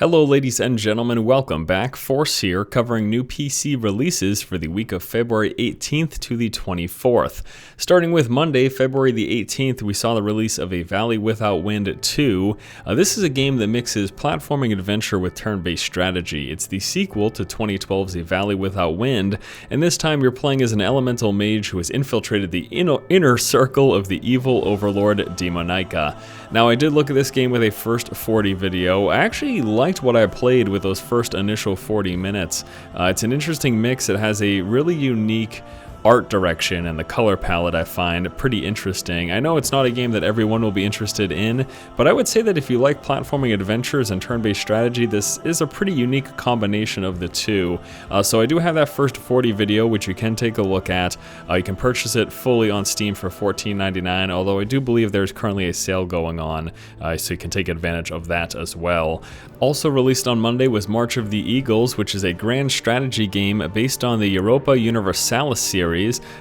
Hello ladies and gentlemen, welcome back. Force here, covering new PC releases for the week of February 18th to the 24th. Starting with Monday, February the 18th, we saw the release of A Valley Without Wind 2. This is a game that mixes platforming adventure with turn-based strategy. It's the sequel to 2012's A Valley Without Wind, and this time you're playing as an elemental mage who has infiltrated the inner circle of the evil overlord Demonica. Now, I did look at this game with a first 40 video. I actually liked what I played with those first initial 40 minutes. It's an interesting mix. It has a really unique art direction, and the color palette I find pretty interesting. I know it's not a game that everyone will be interested in, but I would say that if you like platforming adventures and turn-based strategy, this is a pretty unique combination of the two. So I do have that first 40 video, which you can take a look at. You can purchase it fully on Steam for $14.99, although I do believe there's currently a sale going on, so you can take advantage of that as well. Also released on Monday was March of the Eagles, which is a grand strategy game based on the Europa Universalis series.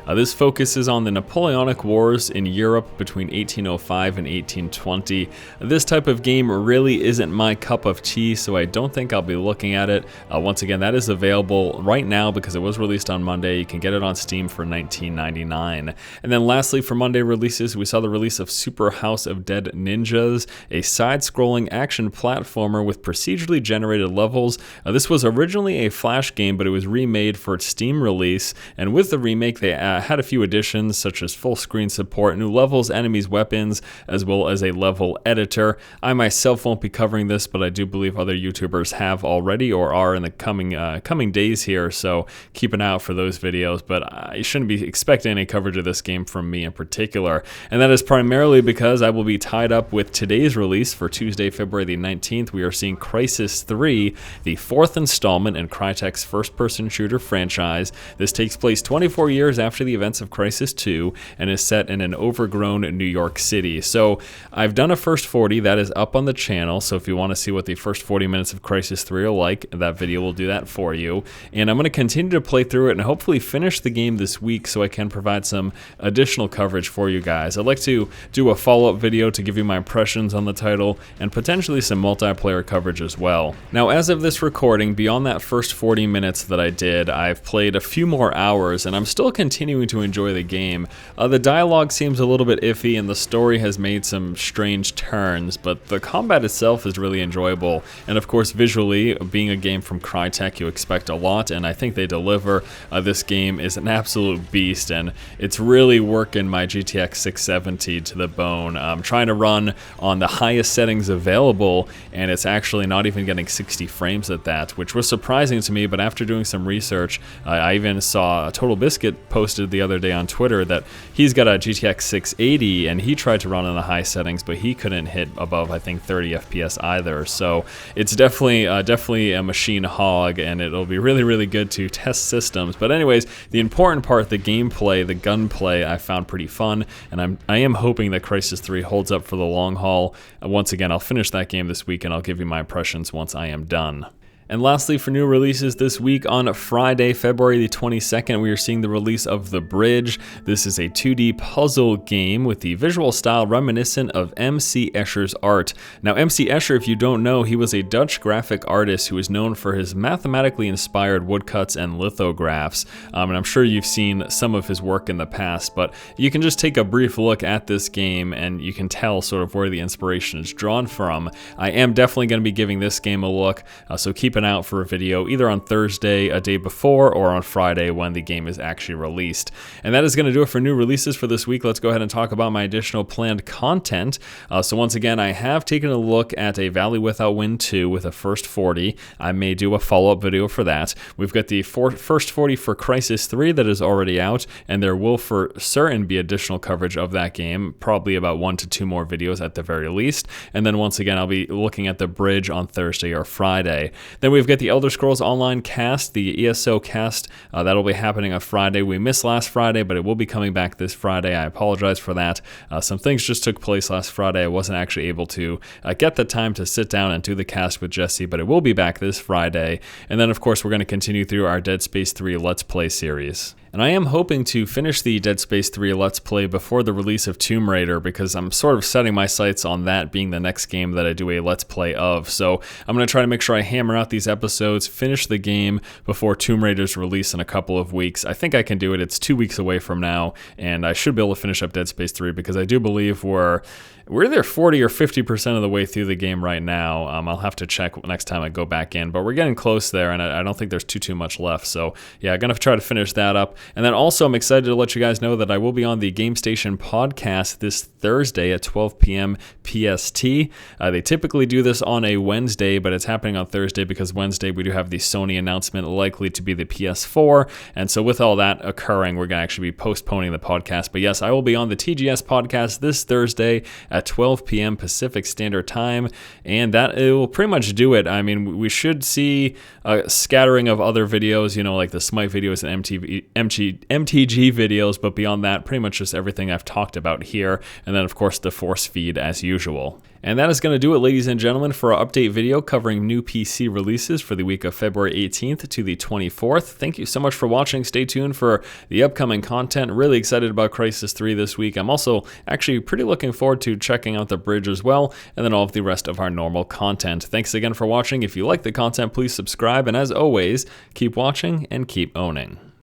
This focuses on the Napoleonic Wars in Europe between 1805 and 1820. This type of game really isn't my cup of tea, so I don't think I'll be looking at it. Once again, that is available right now because it was released on Monday. You can get it on Steam for $19.99. And then lastly, for Monday releases, we saw the release of Super House of Dead Ninjas, a side-scrolling action platformer with procedurally generated levels. This was originally a Flash game, but it was remade for its Steam release, and with the remake they had a few additions such as full screen support, new levels, enemies, weapons, as well as a level editor. I myself won't be covering this, but I do believe other YouTubers have already or are in the coming days here, so keep an eye out for those videos, but you shouldn't be expecting any coverage of this game from me in particular. And that is primarily because I will be tied up with today's release for Tuesday, February the 19th. We are seeing Crysis III, the fourth installment in Crytek's first-person shooter franchise. This takes place 24 years after the events of Crysis II and is set in an overgrown New York City. So I've done a first 40 that is up on the channel, so if you want to see what the first 40 minutes of Crysis III are like, that video will do that for you. And I'm going to continue to play through it and hopefully finish the game this week so I can provide some additional coverage for you guys. I'd like to do a follow-up video to give you my impressions on the title and potentially some multiplayer coverage as well. Now, as of this recording, beyond that first 40 minutes that I did, I've played a few more hours and I'm still continuing to enjoy the game. The dialogue seems a little bit iffy and the story has made some strange turns, but the combat itself is really enjoyable. And of course, visually, being a game from Crytek, you expect a lot, and I think they deliver. This game is an absolute beast, and it's really working my GTX 670 to the bone. I'm trying to run on the highest settings available, and it's actually not even getting 60 frames at that, which was surprising to me, but after doing some research, I even saw Total Biscuit posted the other day on Twitter that he's got a GTX 680 and he tried to run in the high settings, but he couldn't hit above, I think, 30 FPS either. So it's definitely a machine hog, and it'll be really good to test systems. But anyways, the important part, the gameplay, the gunplay, I found pretty fun, and I am hoping that Crysis 3 holds up for the long haul. Once again, I'll finish that game this week and I'll give you my impressions once I am done. And lastly, for new releases this week, on Friday, February the 22nd, we are seeing the release of The Bridge. This is a 2D puzzle game with the visual style reminiscent of M.C. Escher's art. Now, M.C. Escher, if you don't know, he was a Dutch graphic artist who is known for his mathematically inspired woodcuts and lithographs. And I'm sure you've seen some of his work in the past, but you can just take a brief look at this game and you can tell sort of where the inspiration is drawn from. I am definitely going to be giving this game a look, so keep an eye out for a video either on Thursday, a day before, or on Friday when the game is actually released. And that is going to do it for new releases for this week. Let's go ahead and talk about my additional planned content. So once again, I have taken a look at A Valley Without Wind 2 with a first 40. I may do a follow-up video for that. We've got the first 40 for Crysis 3 that is already out, and there will for certain be additional coverage of that game, probably about 1 to 2 more videos at the very least. And then once again, I'll be looking at The Bridge on Thursday or Friday. Then we've got the Elder Scrolls Online cast, the ESO cast. That'll be happening on Friday. We missed last Friday, but it will be coming back this Friday. I apologize for that. Some things just took place last Friday. I wasn't actually able to get the time to sit down and do the cast with Jesse, but it will be back this Friday. And then, of course, we're going to continue through our Dead Space 3 Let's Play series. And I am hoping to finish the Dead Space 3 Let's Play before the release of Tomb Raider, because I'm sort of setting my sights on that being the next game that I do a Let's Play of. So I'm going to try to make sure I hammer out these episodes, finish the game before Tomb Raider's release in a couple of weeks. I think I can do it. It's 2 weeks away from now, and I should be able to finish up Dead Space 3 because I do believe we're either 40 or 50% of the way through the game right now. I'll have to check next time I go back in, but we're getting close there, and I don't think there's too much left. So yeah, I'm going to try to finish that up. And then also I'm excited to let you guys know that I will be on the Game Station podcast this Thursday at 12 p.m. PST. They typically do this on a Wednesday, but it's happening on Thursday because Wednesday we do have the Sony announcement, likely to be the PS4. And so with all that occurring, we're going to actually be postponing the podcast. But yes, I will be on the TGS podcast this Thursday at 12 p.m. Pacific Standard Time, and that it will pretty much do it. I mean, we should see a scattering of other videos, you know, like the Smite videos and MTG videos, but beyond that, pretty much just everything I've talked about here, and then of course the force feed as usual. And that is going to do it, ladies and gentlemen, for our update video covering new PC releases for the week of February 18th to the 24th. Thank you so much for watching. Stay tuned for the upcoming content. Really excited about Crysis 3 this week. I'm also actually pretty looking forward to checking out the bridge as well, and then all of the rest of our normal content. Thanks again for watching. If you like the content, please subscribe, and as always, keep watching and keep owning.